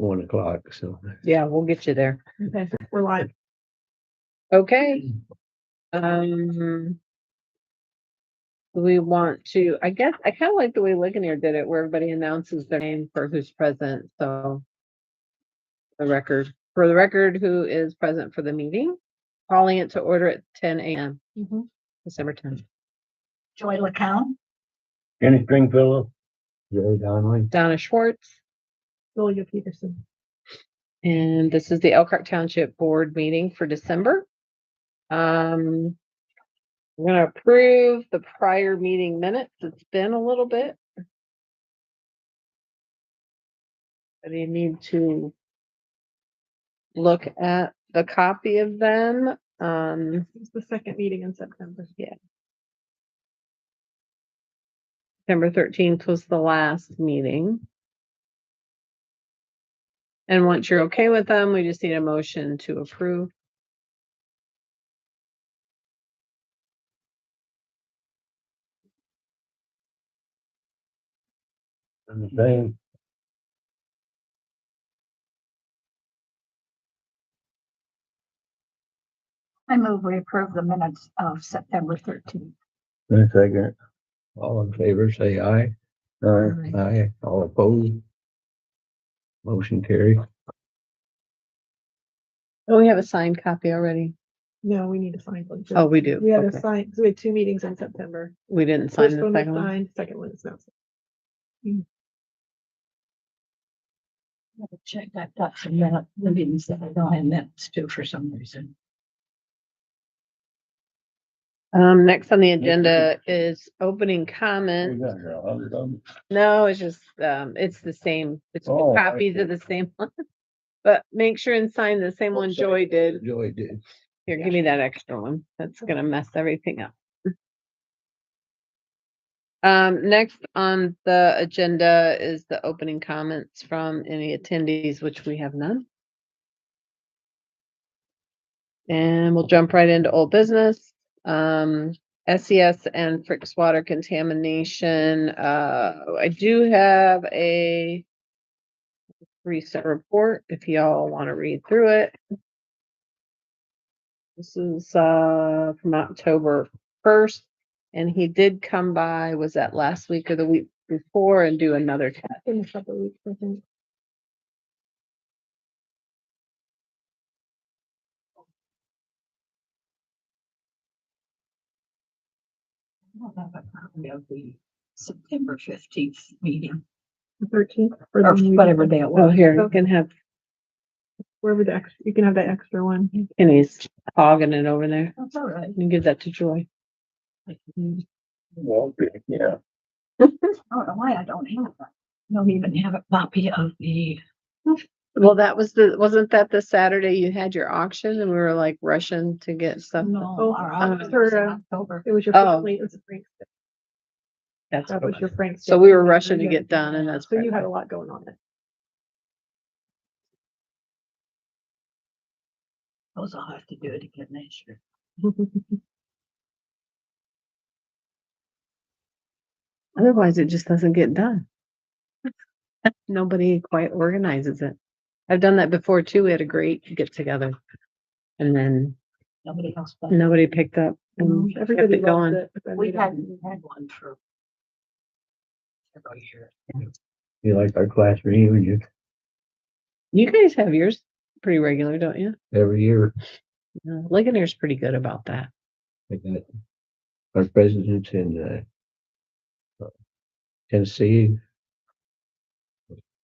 1:00, so. Yeah, we'll get you there. Okay, we're live. Okay. We want to, I guess, I kind of like the way Ligonier did it, where everybody announces their name for who's present, so. For the record, who is present for the meeting, calling it to order at 10 a.m. December 10th. Joy LeCount, Kenny Stringfellow, Jerry Donnelly. Donna Schwartz, Julia Peterson. and this is the Elkhart Township Board meeting for December. We're gonna approve the prior meeting minutes. It's been a little bit. But you need to look at the copy of them. It's the second meeting in September. Yeah. September 13th was the last meeting. And once you're okay with them, we just need a motion to approve. And the same. I move we approve the minutes of September 13th. In a second. All in favor, say aye. Aye. Aye. All opposed. Motion carried. Oh, we have a signed copy already. No, we need to sign one. Oh, we do. We had Okay. to sign, so we had 2 meetings in September. We didn't sign First the one was second one. signed, second one is not. Check that, that's about the meetings that I don't have minutes to for some reason. Next on the agenda is opening comments. No, it's just, it's the same, it's Oh, I copies of see. the same one. But make sure and sign the same one Joy did. Joy did. Here, give me that extra one. That's gonna mess everything up. Next on the agenda is the opening comments from any attendees, which we have none. And we'll jump right into old business. SES and Frick's water contamination. I do have a recent report if y'all want to read through it. This is from October 1st, and he did come by, was that last week or the week before, and do another test. In a couple of weeks, I think. I don't have a copy of the September 15th meeting, The 13th. or whatever day it Oh, was. here, you can have Wherever the extra, you can have that extra one. Kenny's hogging it over there. That's all right. You can give that to Joy. Well, yeah. I don't know why I don't have that. I don't even have a copy of the, Well, wasn't that the Saturday you had your auction and we were like rushing to get stuff? no, our auction was in October. It was your. Oh. It was a Frank's. That's That what was it your was. Frank's. So we were rushing to get done, and that's. So you had a lot going on. Those I'll have to do it again next year. Otherwise, it just doesn't get done. Nobody quite organizes it. I've done that before too. We had a great get together, and then Nobody else. nobody picked up and kept Everybody it loved going. it. but then We they had don't. one for several years. You like our class reunion You guys have yours pretty regular, don't you? every year. Ligonier's pretty good about that. We got our presidents in Tennessee.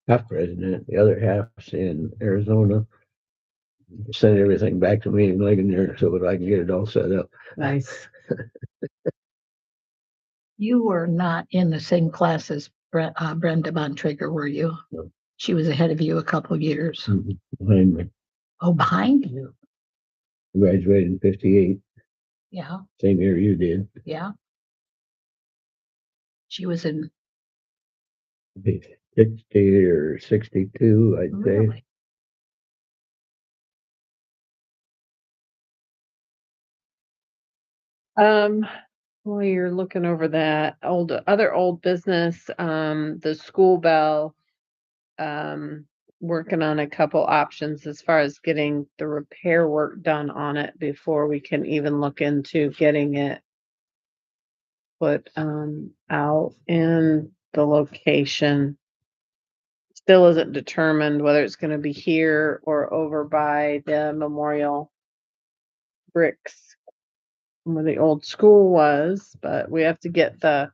Half president, the other half's in Arizona. Send everything back to me in Ligonier so that I can get it all set up. Nice. You were not in the same class as Brenda Bontrager, were you? No. She was ahead of you a couple of years. Behind me. Oh, behind you? Graduated in 58, Yeah, same year you did. yeah. She was in, 60 or 62, I'd say. really? While you're looking over that other old business, the school bell, working on a couple options as far as getting the repair work done on it before we can even look into getting it put out in the location. Still isn't determined whether it's gonna be here or over by the memorial bricks where the old school was, but we have to get the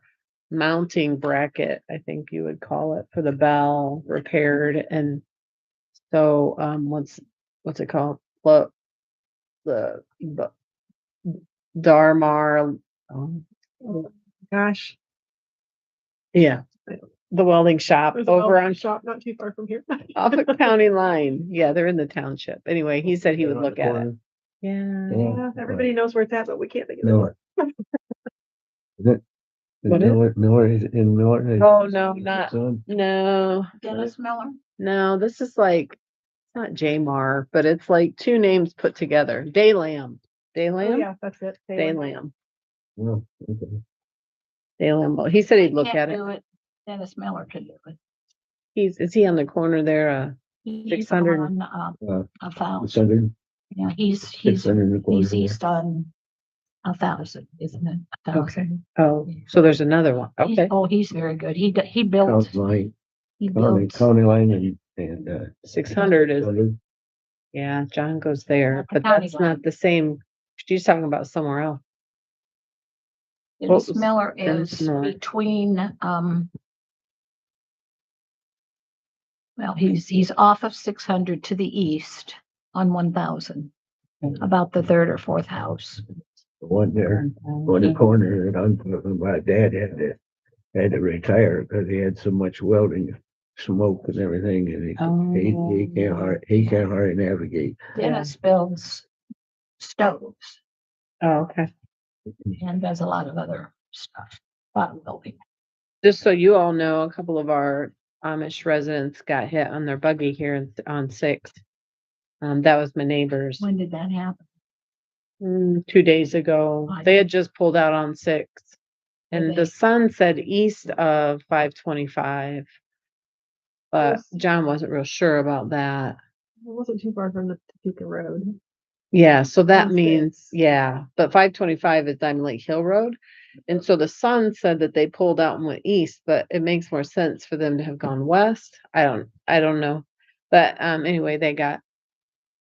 mounting bracket, I think you would call it, for the bell repaired. And so, what's it called? Well, the Darmar, um, Gosh. yeah, the welding shop There's a over welding on shop not too far from here. off of County Line. Yeah, they're in the township. Anyway, he said he would look at it. Corner. Yeah. Yeah, everybody knows where it's at, but we can't think of it. No. Is it? What is- In North? Oh, no, not, Son? no, Dennis Miller. no, this is like, it's not Jamar, but it's like two names put together. Daylam. Oh, Daylam? yeah, that's it. Daylam. No, okay. Daylam. Well, he said he'd look Can't at it. do it. Dennis Miller can do it. Is he on the corner there? He's 600. on, Uh, 1,000. Yeah, he's 600 and a quarter, he's yeah. east on 1,000, isn't it? 1,000. Oh, so there's another one. He's- Okay. Oh, he's very good. He built, County line, he built. county line and 600 is, 600. yeah, John goes there, Not the but county that's line. not the same. She's talking about somewhere else. Dennis was Miller Dennis is Miller? between, well, he's off of 600 to the east on 1,000, about the third or fourth house. The one there, on the corner that my dad had to retire because he had so much welding smoke and everything, and he can't hardly navigate. Dennis builds stoves Oh, okay. and does a lot of other stuff, bodybuilding. Just so you all know, a couple of our Amish residents got hit on their buggy here on 6th. That was my neighbors. When did that happen? 2 days ago. They had just pulled out on 6th. And the they- sun said east of 525. But Yes. John wasn't real sure about that. It wasn't too far from the Topeka Road. Yeah, so that On means, 6th. yeah, but 525 is Diamond Lake Hill Road. And so the sun said that they pulled out and went east, but it makes more sense for them to have gone west. I don't know. But anyway, they got,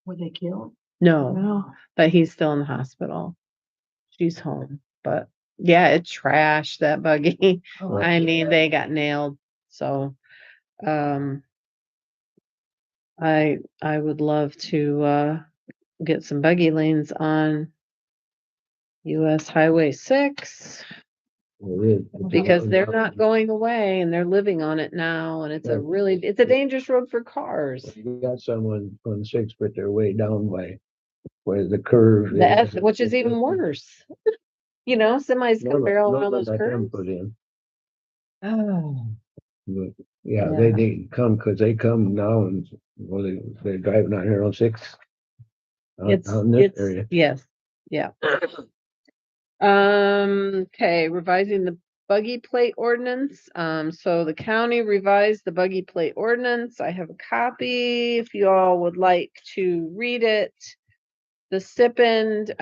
Were they killed? no, Wow. but he's still in the hospital. She's home, but yeah, it trashed that buggy. Oh, I mean, they got nailed. So, I would love to, get some buggy lanes on US Highway 6 because they're not going away and they're living on it now. And it's a dangerous road for cars. You got someone on 6, but they're way down by where the curve is. Which is even worse. You know, semis can barrel around those Let them curves. put in. Oh, But, yeah, Yeah. they need to come because they come now and well, they're driving out here on 6. On this area. yes, yeah. Okay, revising the buggy plate ordinance. So the county revised the buggy plate ordinance. I have a copy if you all would like to read it. The stipend,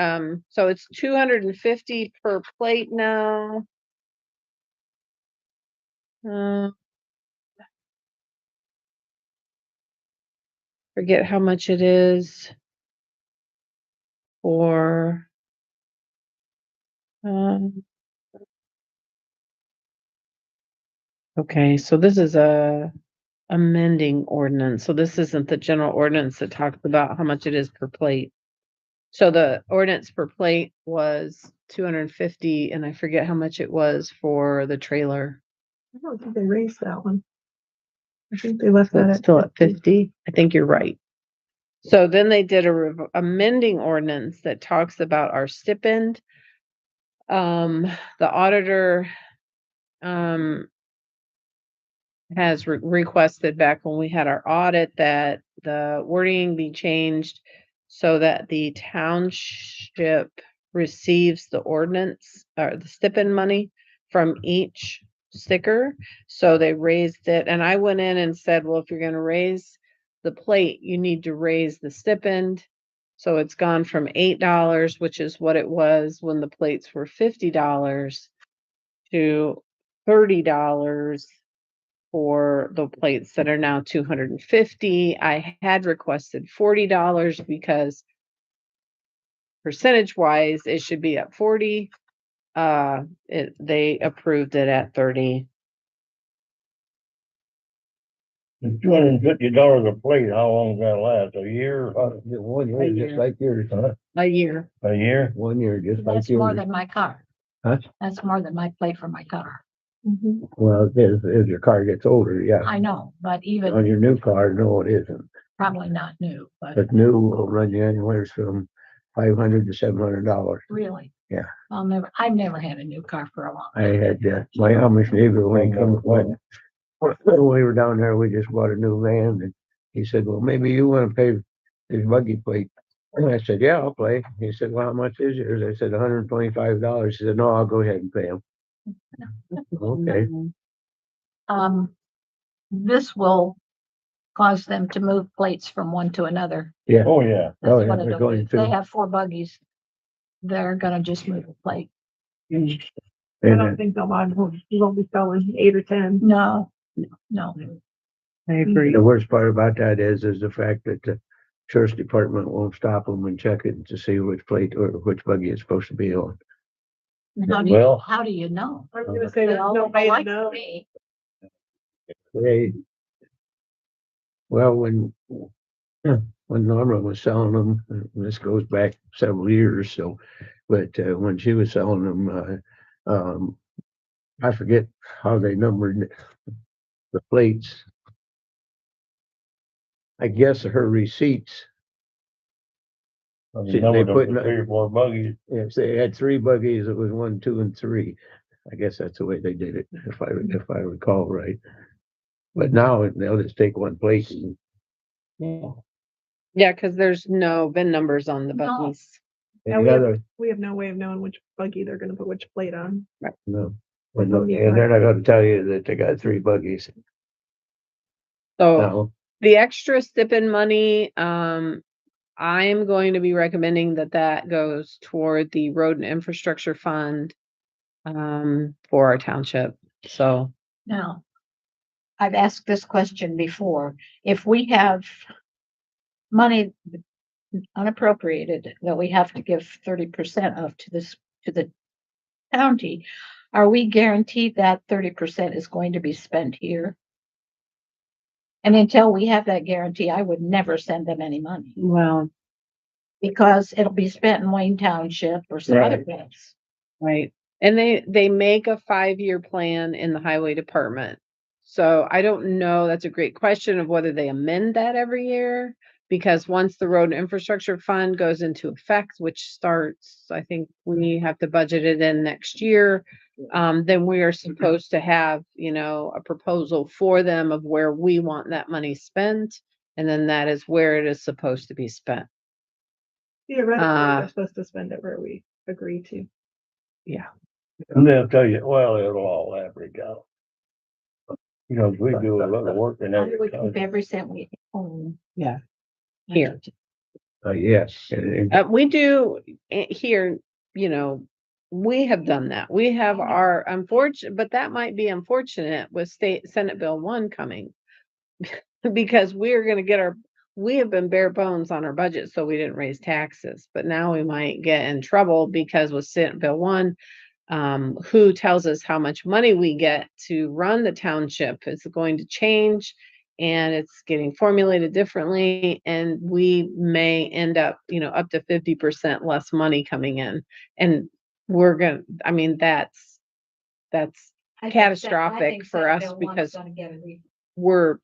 so it's 250 per plate now. Forget how much it is for okay, so this is a amending ordinance. So this isn't the general ordinance that talks about how much it is per plate. So the ordinance per plate was 250 and I forget how much it was for the trailer. I don't think they raised that one. I think they left So that it's at still at 50. I think you're right. So then they did amending ordinance that talks about our stipend. The auditor has requested back when we had our audit that the wording be changed so that the township receives the ordinance or the stipend money from each sticker. So they raised it and I went in and said, well, if you're going to raise the plate, you need to raise the stipend. So it's gone from $8, which is what it was when the plates were $50, to $30 for the plates that are now $250. I had requested $40 because percentage wise, it should be at 40. They approved it at 30. $250 a plate, how long does that last? A year? 1 A year, year. just like yours, huh? A year. A year? 1 year, just like That's more yours. than my car. Huh? That's more than my plate for my car. Mhm. Well, as your car gets older, yeah. I know, but On even your new car, no, it isn't. probably not new, but But new will run you anywhere from $500 to $700. really. Yeah. I've never had a new car for a long I had my Amish neighbor when we were down there, we just bought a new van, and he said, well, maybe you want to pay his buggy plate. And I said, yeah, I'll pay. He said, well, how much is yours? I said, $125. He said, no, I'll go ahead and pay him. Okay. This will cause them to move plates from one to another. Yeah. Oh, yeah. Oh, That's yeah, what they're it'll going be. They to. have 4 buggies. They're gonna just move a plate. I And don't think they'll buy, you won't be selling 8 or 10. No, no. I agree. the worst part about that is the fact that the sheriff's department won't stop them and check it to see which plate or which buggy it's supposed to be on. Well- How do you know? I was gonna say, They there's all no look way to alike know. to me. Well, when Norma was selling them, this goes back several years, so, but when she was selling them, I forget how they numbered the plates. I guess her receipts, They put 3 or 4 buggies. if they had 3 buggies, it was 1, 2, and 3. I guess that's the way they did it, if I recall right. But now they'll just take one plate and Yeah, because there's no VIN numbers on the No. buggies. the other, We have no way of knowing which buggy they're gonna put which plate on. no. And they're not gonna tell you that they got 3 buggies. So No. the extra stipend money, I'm going to be recommending that goes toward the road and infrastructure fund for our township. So Now, I've asked this question before. If we have money unappropriated that we have to give 30% of to the county, are we guaranteed that 30% is going to be spent here? And until we have that guarantee, I would never send them any money well, because it'll be spent in Wayne Township or some other place. right. And they make a 5-year plan in the highway department. So I don't know, that's a great question of whether they amend that every year. Because once the road and infrastructure fund goes into effect, which starts, I think we have to budget it in next year. Then we are supposed to have, a proposal for them of where we want that money spent. And then that is where it is supposed to be spent. Theoretically, they're supposed to spend it where we agree to. Yeah. And they'll tell you, well, it'll all average out. We do a lot of work in How do we every keep every cent we own? Yeah. Here. Yes. We do here, we have done that. We have our unfortunate, but that might be unfortunate with Senate Bill 1 coming. Because we're going to we have been bare bones on our budget, so we didn't raise taxes. But now we might get in trouble because with Senate Bill 1, who tells us how much money we get to run the township is going to change, and it's getting formulated differently, and we may end up, up to 50% less money coming in. And that's catastrophic for us because we're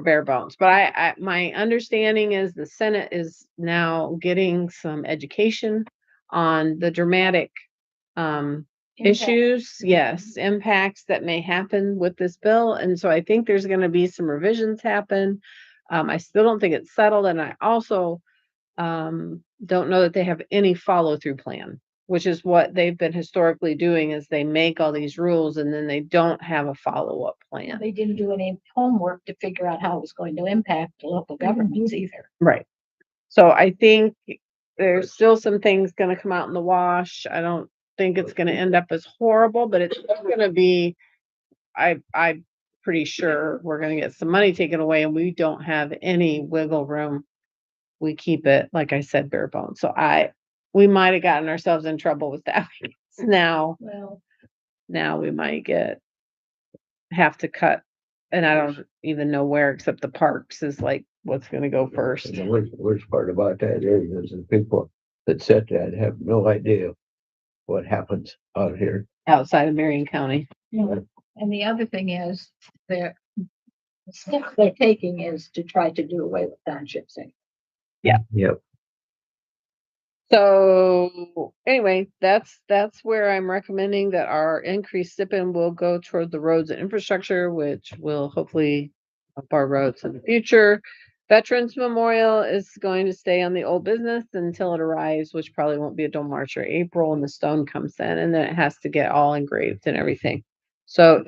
bare bones. But my understanding is the Senate is now getting some education on the dramatic issues, yes, impacts that may happen with this bill. And so I think there's going to be some revisions happen. I still don't think it's settled. And I also don't know that they have any follow-through plan. which is what they've been historically doing, is they make all these rules and then they don't have a follow-up plan. They didn't do any homework to figure out how it was going to impact the local governments either. Right. So I think there's still some things gonna come out in the wash. I don't think it's gonna end up as horrible, but it's gonna be, I'm pretty sure we're gonna get some money taken away and we don't have any wiggle room. We keep it, like I said, bare bones. So we might have gotten ourselves in trouble with that. Now we might have to cut, and I don't even know where, except the parks is like what's gonna go first. And the worst part about that is the people that said that have no idea what happens out here. Outside of Marion County. Yeah. And the other thing is, the step they're taking is to try to do away with townships. Yep. So anyway, that's where I'm recommending that our increased stipend will go toward the roads and infrastructure, which will hopefully help our roads in the future. Veterans Memorial is going to stay on the old business until it arrives, which probably won't be until March or April, and the stone comes in, and then it has to get all engraved and everything. So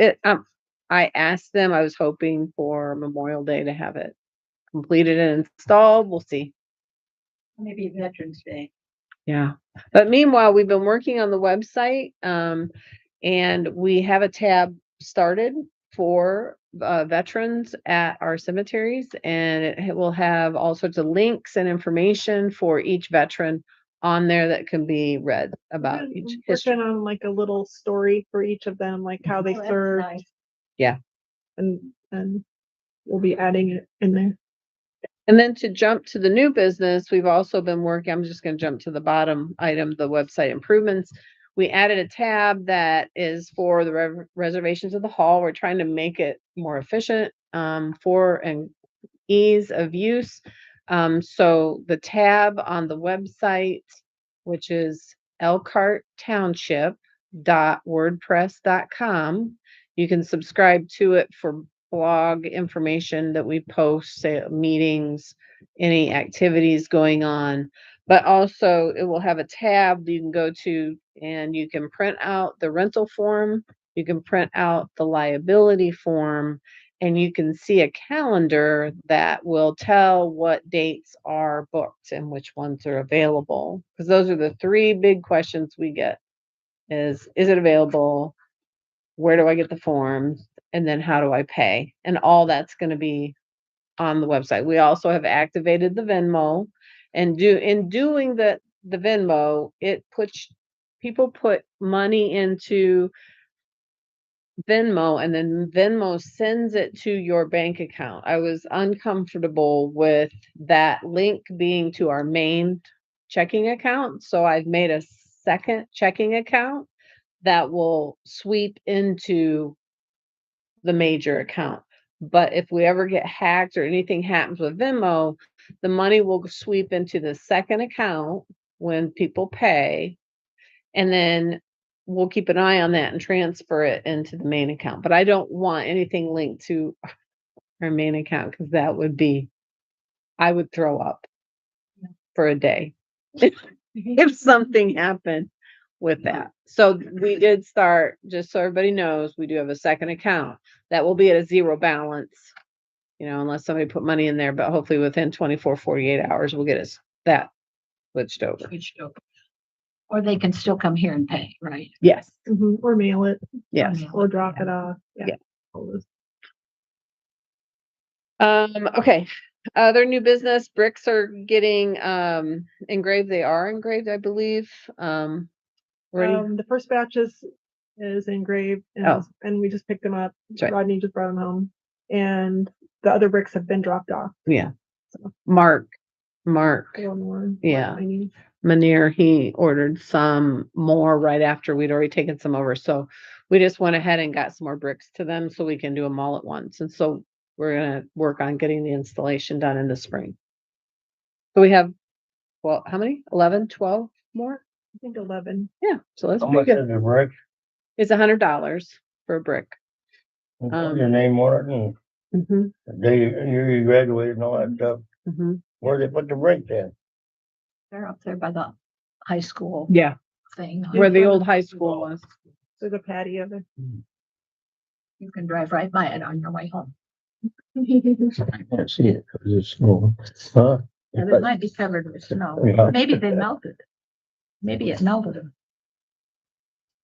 I asked them, I was hoping for Memorial Day to have it completed and installed. We'll see. Maybe Veterans Day. Yeah. But meanwhile, we've been working on the website, and we have a tab started for veterans at our cemeteries, and it will have all sorts of links and information for each veteran on there that can be read about each history. Working on like a little story for each of them, like how they that's served. nice. Yeah. And we'll be adding it in there. And then to jump to the new business, we've also been working, I'm just going to jump to the bottom item, the website improvements. We added a tab that is for the reservations of the hall. We're trying to make it more efficient for and ease of use. So the tab on the website, which is Elkhart Township .wordpress.com, you can subscribe to it for blog information that we post, say meetings, any activities going on, but also it will have a tab you can go to and you can print out the rental form, you can print out the liability form, and you can see a calendar that will tell what dates are booked and which ones are available. Because those are the three big questions we get is it available? Where do I get the forms? And then how do I pay? And all that's going to be on the website. We also have activated the Venmo, and in doing the Venmo, it puts people put money into Venmo and then Venmo sends it to your bank account. I was uncomfortable with that link being to our main checking account. So I've made a second checking account that will sweep into the major account. But if we ever get hacked or anything happens with Venmo, the money will sweep into the second account when people pay. And then we'll keep an eye on that and transfer it into the main account. But I don't want anything linked to our main account because I would throw up for a day if something happened with that. So we did start, just so everybody knows, we do have a second account that will be at a zero balance, unless somebody put money in there, but hopefully within 24, 48 hours, we'll get that switched over. Or they can still come here and pay, right? Yes. Or mail it. Yes. Or drop it off. Yeah. All those. Okay. Other new business, bricks are getting engraved. They are engraved, I believe. The first batch is engraved and we just picked them up. Right. Rodney just brought them home. And the other bricks have been dropped off. Yeah. Mark. Yeah. Manier, he ordered some more right after we'd already taken some over. So we just went ahead and got some more bricks to them so we can do them all at once. And so we're going to work on getting the installation done in the spring. So we have, well, how many? 11, 12 more? I think 11. Yeah. So that's How pretty much good. is a brick? It's $100 for a brick. Put your name on it and Mhm, the day you graduated and all that stuff. mhm. Where they put the brick then? They're up there by the high school. Yeah. thing. where the old high school was. There's a patio there. You can drive right by it on your way home. I can't see it because it's snow. Huh? And it might be covered with snow. Yeah. Maybe they melted. Maybe it melted them.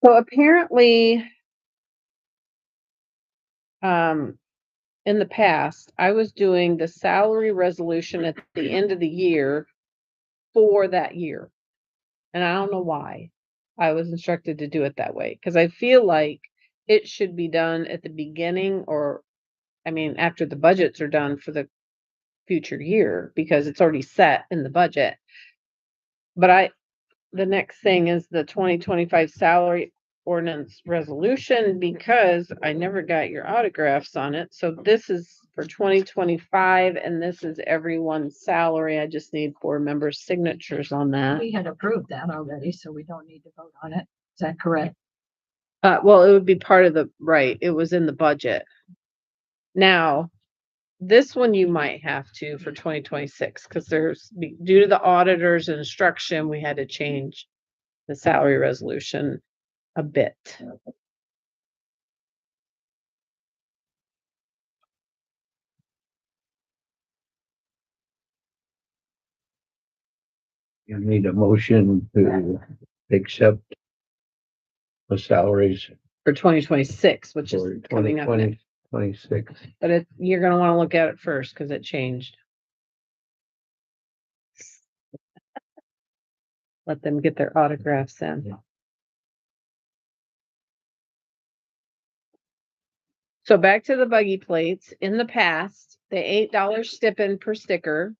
So apparently, in the past, I was doing the salary resolution at the end of the year for that year. And I don't know why I was instructed to do it that way, because I feel like it should be done at the beginning or, I mean, after the budgets are done for the future year, because it's already set in the budget. But the next thing is the 2025 salary ordinance resolution, because I never got your autographs on it. So this is for 2025 and this is everyone's salary. I just need 4 members' signatures on that. We had approved that already, so we don't need to vote on it. Is that correct? Well, it would be part of right. It was in the budget. Now, this one you might have to for 2026, because due to the auditor's instruction, we had to change the salary resolution a bit. You need a motion to accept the salaries For 2026, which is for coming up next. 2026. But you're gonna wanna look at it first, because it changed. Let them get their autographs in. So back to the buggy plates. In the past, the $8 stipend per sticker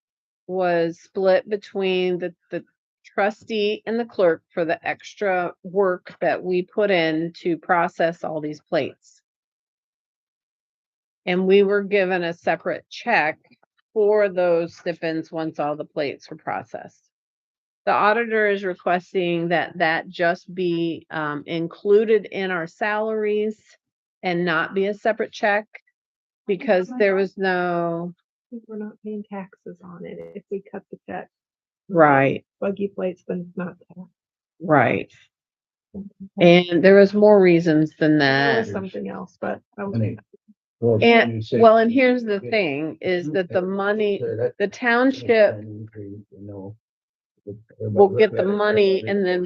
was split between the trustee and the clerk for the extra work that we put in to process all these plates. And we were given a separate check for those stipends once all the plates were processed. The auditor is requesting that just be included in our salaries and not be a separate check, because there was no. We're not paying taxes on it if we cut the check. Right. Buggy plates, then it's not taxed. Right. And there was more reasons than There that. was something else, but I was. And well, and here's the thing is that the money, the township will get the money, and then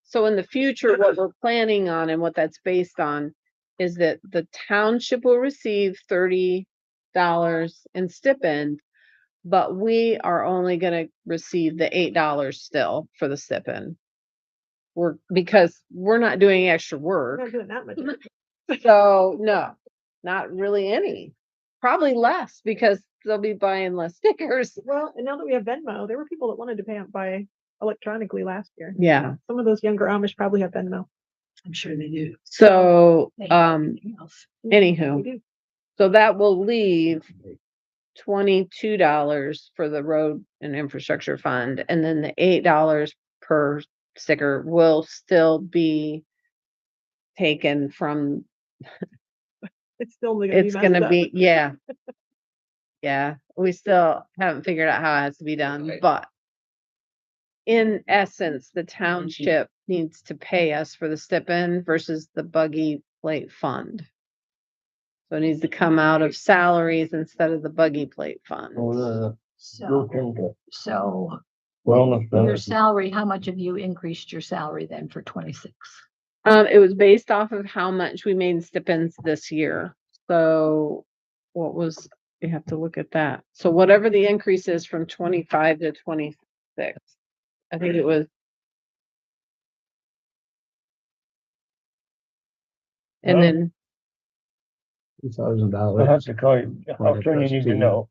so in the future, what we're planning on and what that's based on is that the township will receive $30 in stipend, but we are only gonna receive the $8 still for the stipend. Because we're not doing extra We're work. not doing that much. So no, not really any. Probably less, because they'll be buying less stickers. Well, and now that we have Venmo, there were people that wanted to buy electronically last year. Yeah. Some of those younger Amish probably have Venmo. I'm sure they do. So, They have everything else. We anywho, do. so that will leave $22 for the road and infrastructure fund, and then the $8 per sticker will still be taken from. It's still gonna be It's messed gonna up. be, yeah. Yeah, we still haven't figured out how it has to be done, but in essence, the township needs to pay us for the stipend versus the buggy plate fund. So it needs to come out of salaries instead of the buggy plate fund. So Wellness your benefits. salary, how much have you increased your salary then for 26? It was based off of how much we made in stipends this year. So you have to look at that. So whatever the increase is from 25 to 26, I think it was. And then, $2,000. That's the kind, how soon you need to know.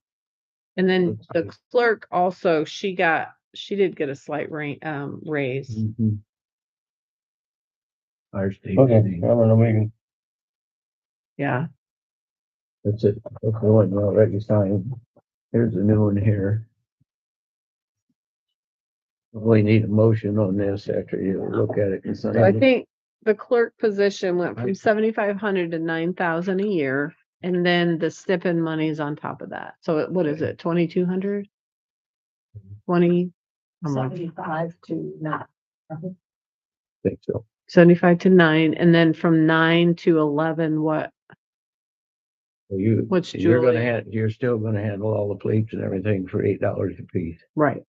and then the clerk also, she did get a slight raise. Mhm. Ours did. Okay, I'm in a meeting. Yeah. That's it. That's the one already signed. Here's the new one here. We need a motion on this after you look at it and sign So I it. think the clerk position went from 7,500 to 9,000 a year. And then the stipend money's on top of that. So what is it, 2,200? 20? 75 to not. think so. 75 to 9, and then from 9 to 11, what? So you, What's you're gonna Julie? you're still gonna handle all the plates and everything for $8 a piece. Right.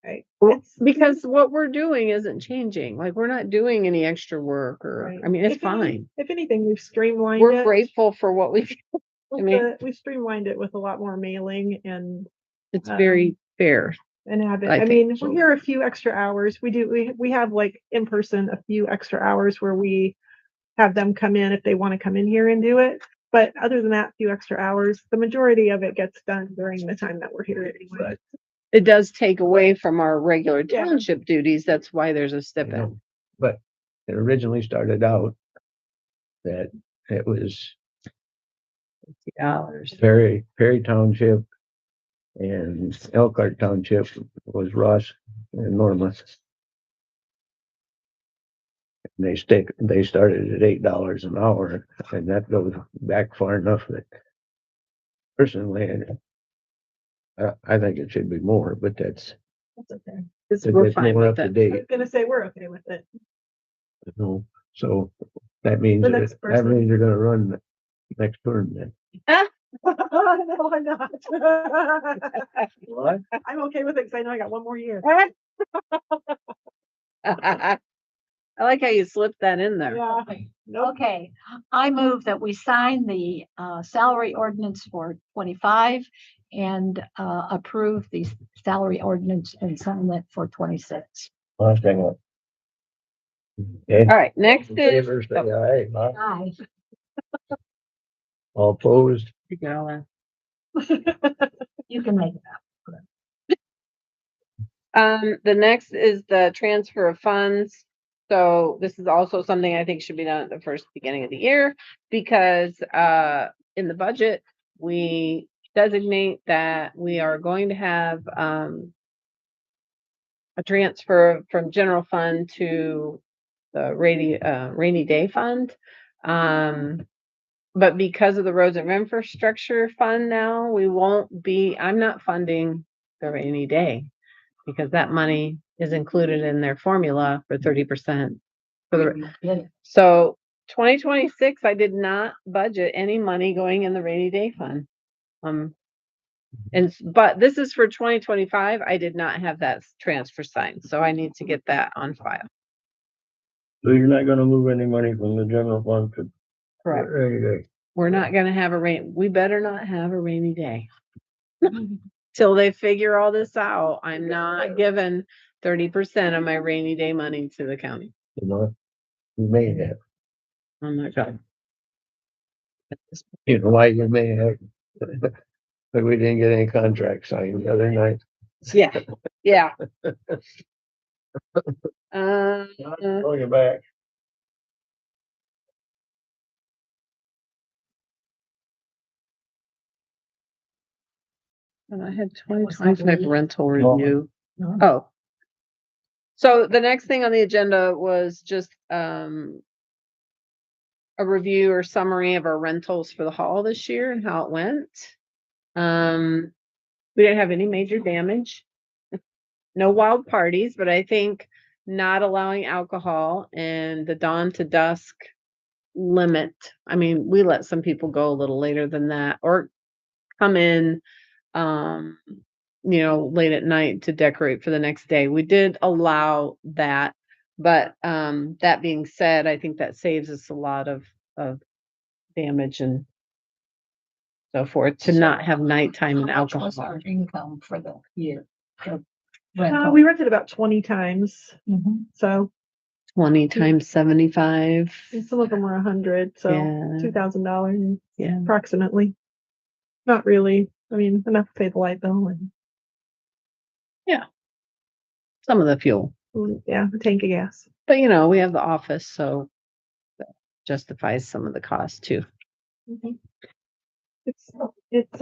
Right. Well, It's because what we're doing isn't changing. Like, we're not doing any extra work or, right. I mean, it's If any- fine. If anything, we've streamlined We're it. grateful for what we've, I mean, We've streamlined it with a lot more mailing and it's very fair. have it. I I think mean, so. we're here a few extra hours. We have like in person a few extra hours where we have them come in if they want to come in here and do it. But other than that, few extra hours, the majority of it gets done during the time that we're here anyway. Right. It does take away from our regular Yeah. township duties. That's why there's a You stipend. know, but it originally started out that it was $50. Perry Township and Elkhart Township was Ross and Norma. They started at $8 an hour, and that goes back far enough that personally, I think it should be more, but that's okay. We're it's fine more with up to it. I date. was gonna say we're okay with it. You know, so that means The next that person. means you're gonna run the next term then. No, I'm not. What? I'm okay with it because I know I got one more year. I like how you slipped that in there. Yeah. Nope. Okay, I move that we sign the salary ordinance for 25 and approve the salary ordinance and sign it for 26. Last thing. Okay. All right, next In is, favor, say aye. Aye. All opposed? you can all laugh. You can make it up. The next is the transfer of funds. So this is also something I think should be done at the first beginning of the year, because in the budget, we designate that we are going to have a transfer from general fund to the rainy day fund. But because of the roads and infrastructure fund now, I'm not funding the rainy day, because that money is included in their formula for 30%. So 2026, I did not budget any money going in the rainy day fund. But this is for 2025. I did not have that transfer signed, so I need to get that on file. So you're not gonna move any money from the general fund to, Correct. Rainy day. We're not gonna have we better not have a rainy day. Till they figure all this out. I'm not giving 30% of my rainy day money to the county. You know, you may have. I'm not going. You know why you may have? But we didn't get any contract signed the other night. Yeah, yeah. throw you back. And I had Was that 2025 really- rental review. Oh. So the next thing on the agenda was just a review or summary of our rentals for the hall this year and how it went. We didn't have any major damage. No wild parties, but I think not allowing alcohol and the dawn to dusk limit. I mean, we let some people go a little later than that or come in late at night to decorate for the next day. We did allow that, but that being said, I think that saves us a lot of damage and so forth to not have nighttime and How much alcohol. was our income for the year? We rented about 20 times. Mhm. So 20 times 75. and some of them were 100. So Yeah. $2,000 Yeah. approximately. Not really. I mean, enough to pay the light bill and Some of the fuel, yeah, a tank of gas. but we have the office, so that justifies some of the cost too. Mhm. It's it's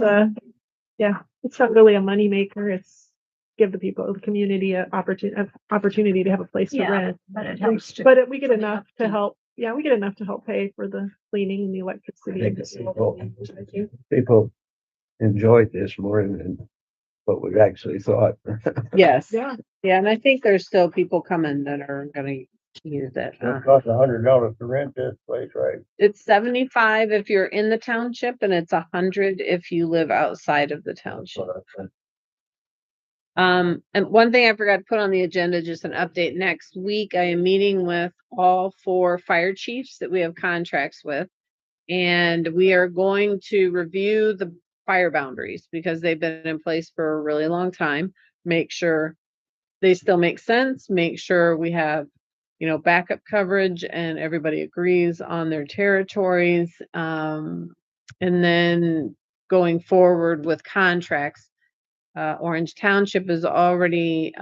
not really a moneymaker. It's give the people, the community an opportunity to have a place to Yeah, rent. but it helps to. But we get enough to help. Yeah, we get enough to help pay for the cleaning and the I electricity. think people enjoyed this more than what we actually thought. Yes, Yeah, yeah, and I think there's still people coming that are gonna use it. It costs $100 to rent this place, right? It's 75 if you're in the township and it's 100 if you live outside of the township. And one thing I forgot to put on the agenda, just an update. Next week, I am meeting with all 4 fire chiefs that we have contracts with. And we are going to review the fire boundaries because they've been in place for a really long time. Make sure they still make sense, make sure we have, backup coverage and everybody agrees on their territories. And then going forward with contracts, Orange Township is already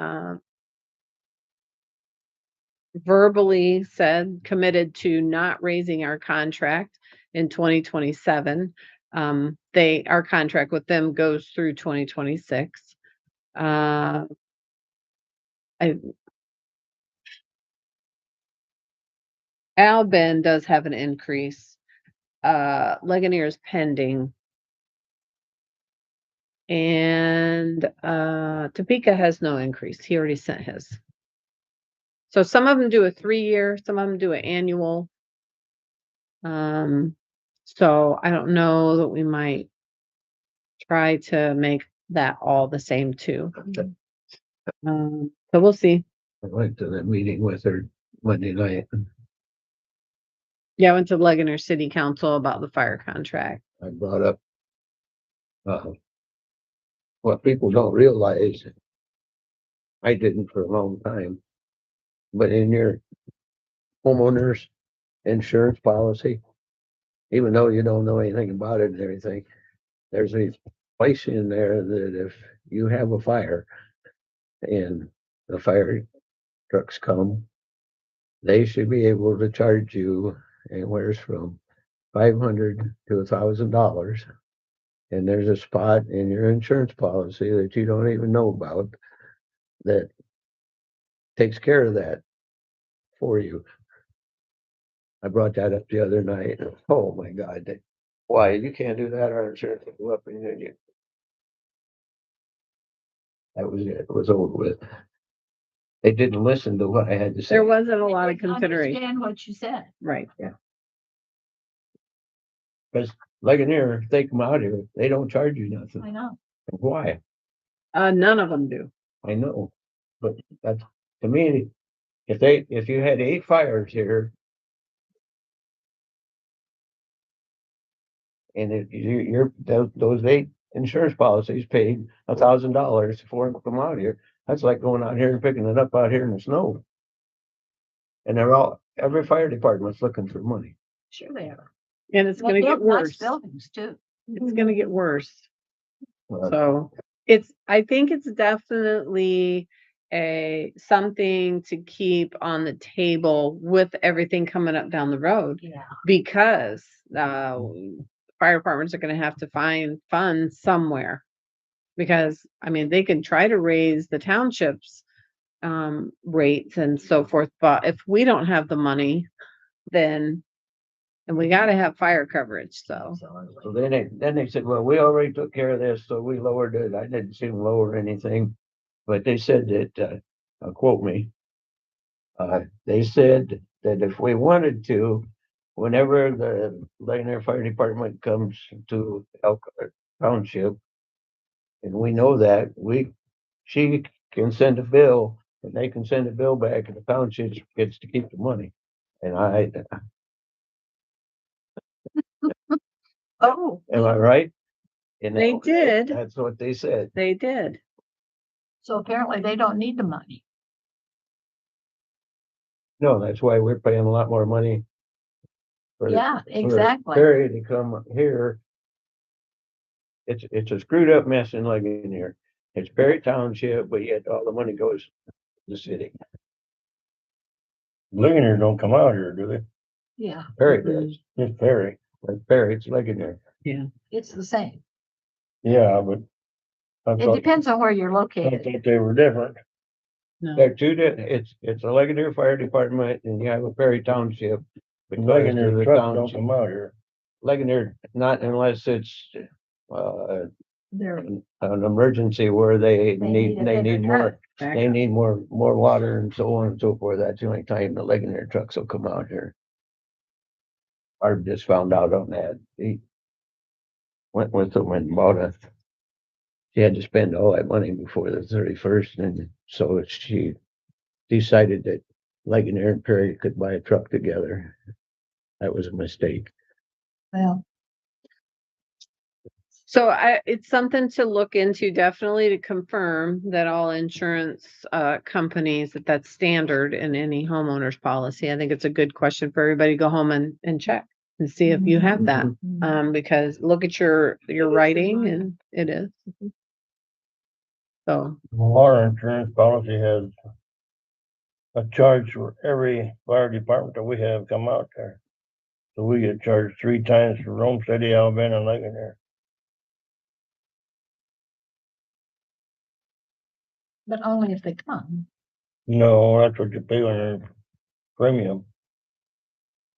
verbally said committed to not raising our contract in 2027. Our contract with them goes through 2026. Alben does have an increase. Ligonier is pending. And Topeka has no increase. He already sent his. So some of them do a 3-year, some of them do an annual. So I don't know that we might try to make that all the same too. So we'll see. I went to that meeting with her Monday night. Yeah, I went to Ligonier City Council about the fire contract. I brought up what people don't realize. I didn't for a long time, but in your homeowner's insurance policy, even though you don't know anything about it and everything, there's a place in there that if you have a fire and the fire trucks come, they should be able to charge you anywhere from $500 to $1,000. And there's a spot in your insurance policy that you don't even know about that takes care of that for you. I brought that up the other night. Oh my God. Why? You can't do that. Our insurance will go up and then you. That was it. It was over with. They didn't listen to what I had to say. There wasn't a lot of Didn't consideration. Understand what you said. Right. Because Ligonier, if they come out here, they don't charge you I nothing. know. Why? None of them do. I know. But that's, to me, if you had 8 fires here, and if those 8 insurance policies paid $1,000 for them to come out here, that's like going out here and picking it up out here in the snow. And every fire department's looking for money. Sure they are. And it's They gonna get build nice worse. buildings too. It's gonna get worse. Well, So I think it's definitely something to keep on the table with everything coming up down the road, Yeah. because fire departments are gonna have to find funds somewhere. Because, I mean, they can try to raise the townships rates and so forth, but if we don't have the money, then and we gotta have fire coverage, so. So then they said, well, we already took care of this, so we lowered it. I didn't see them lower anything, but they said that, quote me. They said that if we wanted to, whenever the Ligonier Fire Department comes to Elkhart Township, and we know that, she can send a bill, and they can send a bill back, and the township gets to keep the money. And Oh, am I right? And They did. That's what they said. They did. so apparently they don't need the money. No, that's why we're paying a lot more money. Yeah, for exactly. Perry to come here. It's a screwed up mess in Ligonier. It's Perry Township, but yet all the money goes to the city. Ligonier don't come out here, do they? Yeah, Perry does. Just Perry. Like Perry, it's Ligonier. it's the same. Yeah, but I It thought, depends on where you're I located. thought they were different. No. They're it's a Ligonier Fire Department and you have a Perry Township. because Ligonier of the trucks don't township. come out here. Ligonier, not unless it's, They're, an emergency where they need, a they bigger need more, truck. they need more water and so on and so forth. That's the only time the Ligonier trucks will come out here. Art just found out on that. He went with them and bought a, she had to spend all that money before the 31st, and so she decided that Ligonier and Perry could buy a truck together. That was a mistake. Well, So it's something to look into, definitely, to confirm that all insurance companies, that's standard in any homeowner's policy. I think it's a good question for everybody to go home and check and see if you have that. Because look at your writing, and it is. So, Well, our insurance policy has a charge for every fire department that we have come out there. So we get charged 3 times for Rome City, Alabama, and Ligonier. but only if they come. No, that's what you pay on your premium.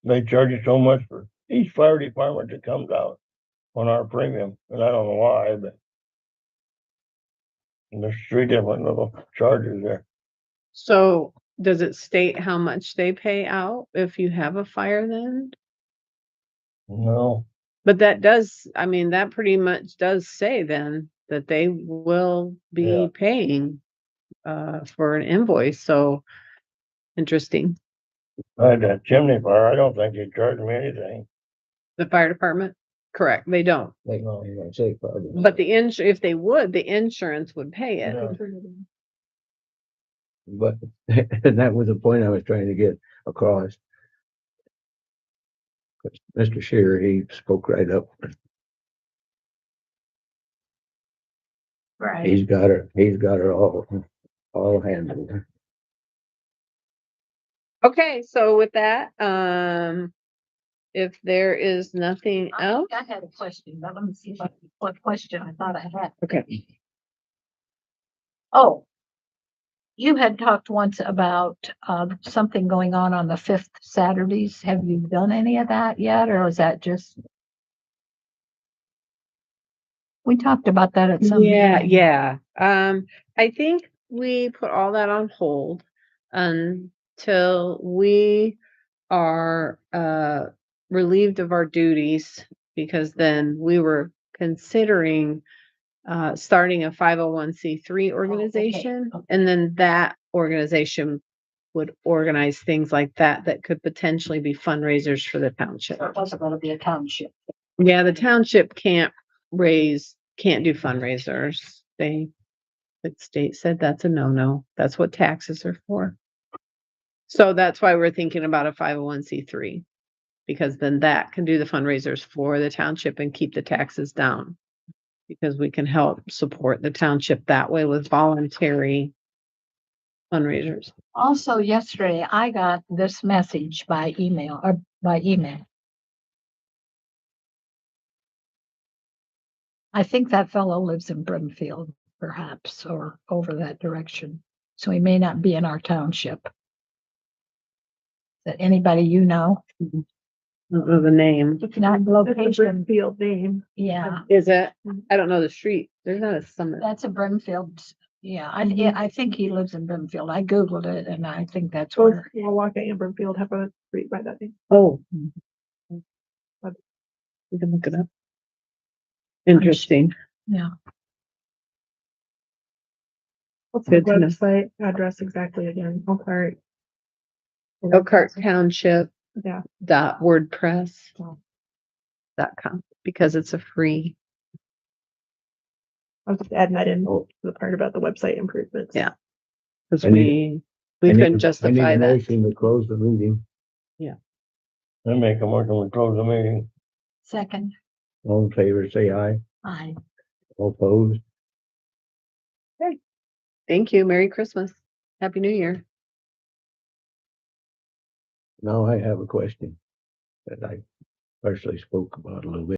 They charge you so much for each fire department that comes out on our premium, and I don't know why, but there's 3 different little charges there. so does it state how much they pay out if you have a fire then? No, But that does, I mean, that pretty much does say then that they will be Yeah. paying for an invoice. So interesting. I had that chimney fire. I don't think they charged me anything. The fire department? Correct, they don't. They don't even say probably. But if they would, the insurance would pay it. Yeah. But, and that was the point I was trying to get across. Mr. Shearer, he spoke right up. Right. He's got her all handled. Okay, so with that, if there is nothing else, I had a question, but let me see what question I thought I had. okay. Oh, you had talked once about something going on the 5th Saturdays. Have you done any of that yet, or is that just? We talked about that at some. Yeah. I think we put all that on hold until we are relieved of our duties, because then we were considering starting a 501c3 organization, okay. and then that organization would organize things like that could potentially be fundraisers for the township. It wasn't going to be a township. Yeah, the township can't do fundraisers. The state said that's a no-no. That's what taxes are for. So that's why we're thinking about a 501c3, because then that can do the fundraisers for the township and keep the taxes down, because we can help support the township that way with voluntary fundraisers. Also, yesterday I got this message by email. I think that fellow lives in Brimfield, perhaps, or over that direction. So he may not be in our township. That anybody you know? I don't know the name. Not It's a location. Brimfield name. Yeah, Is it? I don't know the street. There's not a summit. that's a Brimfield. Yeah, I think he lives in Brimfield. I Googled it and I think that's Both where. Milwaukee and Brimfield have a street by that name. Oh. We can look it up. Interesting. Yeah. What's the Good to know. website address exactly again? Elkhart. Elkhart Township. Yeah. .wordpress.com, because it's a free. I was just adding that in to the part about the website improvements. Yeah. Because I need- we I need- couldn't I need justify a that. motion to close the meeting. I make a motion to close the meeting. Second, All in favor, say aye. I. All opposed. Thank you. Merry Christmas. Happy New Year. Now I have a question that I partially spoke about a little bit.